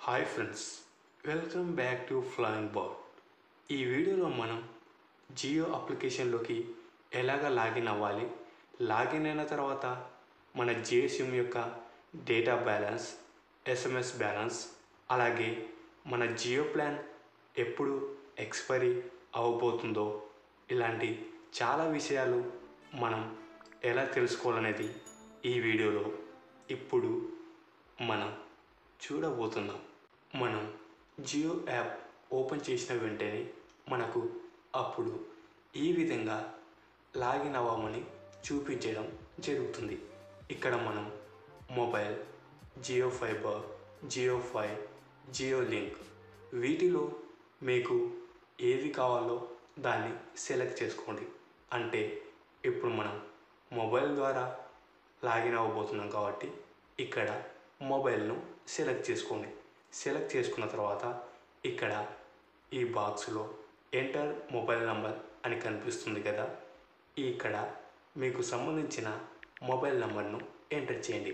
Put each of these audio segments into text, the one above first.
Hi friends, welcome back to flying bird. ఈ వీడియోలో మనం జియో అప్లికేషన్లోకి ఎలాగ లాగిన్ అవ్వాలి, లాగిన్ అయిన తర్వాత మన జియో సిమ్ యొక్క డేటా బ్యాలెన్స్, ఎస్ఎంఎస్ బ్యాలెన్స్, అలాగే మన జియో ప్లాన్ ఎప్పుడు ఎక్స్పైరీ అవ్వబోతుందో ఇలాంటి చాలా విషయాలు మనం ఎలా తెలుసుకోవాలనేది ఈ వీడియోలో ఇప్పుడు మనం చూడబోతున్నాం. మనం జియో యాప్ ఓపెన్ చేసిన వెంటనే మనకు అప్పుడు ఈ విధంగా లాగిన్ అవ్వమని చూపించడం జరుగుతుంది. ఇక్కడ మనం mobile, Jio fibre, Jio five, Jio link వీటిలో మీకు ఏది కావాలో దాన్ని సెలెక్ట్ చేసుకోండి. అంటే ఇప్పుడు మనం మొబైల్ ద్వారా లాగిన్ అవ్వబోతున్నాం కాబట్టి ఇక్కడ మొబైల్ను సెలెక్ట్ చేసుకోండి. సెలెక్ట్ చేసుకున్న తర్వాత ఇక్కడ ఈ బాక్స్లో ఎంటర్ మొబైల్ నంబర్ అని కనిపిస్తుంది కదా, ఇక్కడ మీకు సంబంధించిన మొబైల్ నంబర్ను ఎంటర్ చేయండి.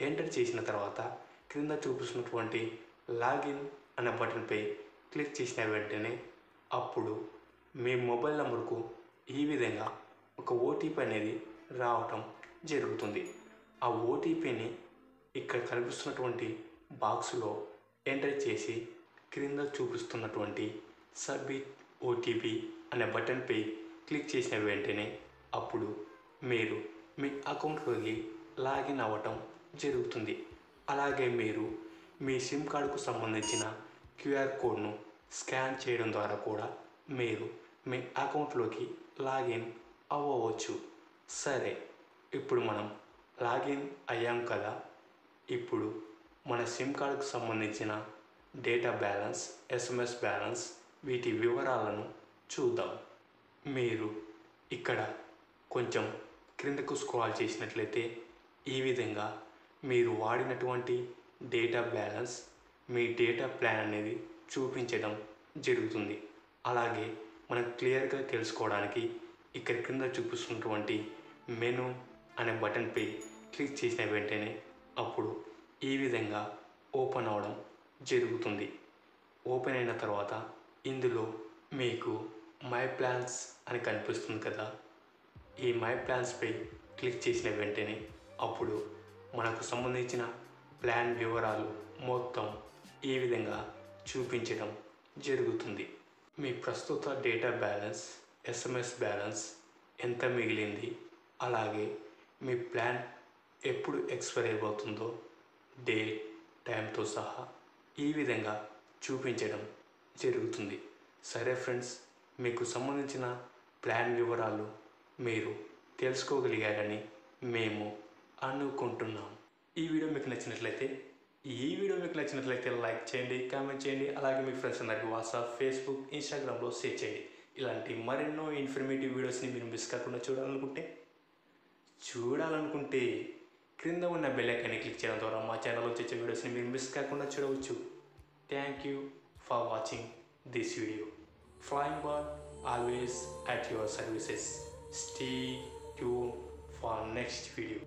ఎంటర్ చేసిన తర్వాత క్రింద చూపిస్తున్నటువంటి లాగిన్ అనే బటన్పై క్లిక్ చేసిన వెంటనే అప్పుడు మీ మొబైల్ నంబర్కు ఈ విధంగా ఒక ఓటీపీ అనేది రావటం జరుగుతుంది. ఆ ఓటీపీని ఇక్కడ కనిపిస్తున్నటువంటి బాక్స్లో ఎంటర్ చేసి క్రింద చూపిస్తున్నటువంటి సబ్మిట్ ఓటీపీ అనే బటన్పై క్లిక్ చేసిన వెంటనే అప్పుడు మీరు మీ అకౌంట్లోకి లాగిన్ అవ్వటం జరుగుతుంది. అలాగే మీరు మీ సిమ్ కార్డుకు సంబంధించిన క్యూఆర్ కోడ్ను స్కాన్ చేయడం ద్వారా కూడా మీరు మీ అకౌంట్లోకి లాగిన్ అవ్వవచ్చు. సరే, ఇప్పుడు మనం లాగిన్ అయ్యాం కదా, ఇప్పుడు మన సిమ్ కార్డుకు సంబంధించిన డేటా బ్యాలెన్స్, ఎస్ఎంఎస్ బ్యాలెన్స్ వీటి వివరాలను చూద్దాం. మీరు ఇక్కడ కొంచెం క్రిందకు స్క్రాల్ చేసినట్లయితే ఈ విధంగా మీరు వాడినటువంటి డేటా బ్యాలెన్స్, మీ డేటా ప్లాన్ అనేది చూపించడం జరుగుతుంది. అలాగే మనం క్లియర్గా తెలుసుకోవడానికి ఇక్కడ క్రింద చూపిస్తున్నటువంటి మెనూ అనే బటన్పై క్లిక్ చేసిన వెంటనే అప్పుడు ఈ విధంగా ఓపెన్ అవడం జరుగుతుంది. ఓపెన్ అయిన తర్వాత ఇందులో మీకు మై ప్లాన్స్ అని కనిపిస్తుంది కదా, ఈ మై ప్లాన్స్పై క్లిక్ చేసిన వెంటనే అప్పుడు మనకు సంబంధించిన ప్లాన్ వివరాలు మొత్తం ఈ విధంగా చూపించడం జరుగుతుంది. మీ ప్రస్తుత డేటా బ్యాలెన్స్, ఎస్ఎంఎస్ బ్యాలెన్స్ ఎంత మిగిలింది, అలాగే మీ ప్లాన్ ఎప్పుడు ఎక్స్పైర్ అయిపోతుందో డేట్, టైంతో సహా ఈ విధంగా చూపించడం జరుగుతుంది. సరే ఫ్రెండ్స్, మీకు సంబంధించిన ప్లాన్ వివరాలు మీరు తెలుసుకోగలిగారని మేము అనుకుంటున్నాం. ఈ వీడియో మీకు నచ్చినట్లయితే లైక్ చేయండి, కామెంట్ చేయండి. అలాగే మీ ఫ్రెండ్స్ అందరికీ వాట్సాప్, ఫేస్బుక్, ఇన్స్టాగ్రామ్లో షేర్ చేయండి. ఇలాంటి మరెన్నో ఇన్ఫర్మేటివ్ వీడియోస్ని మీరు మిస్ కాకుండా చూడాలనుకుంటే క్రింద ఉన్న బెల్ ఐకాన్ని క్లిక్ చేయడం ద్వారా మా ఛానల్లో వచ్చే వీడియోస్ని మీరు మిస్ కాకుండా చూడవచ్చు. Thank you for watching this video. Flying Bird always at your services. Stay tuned for next video.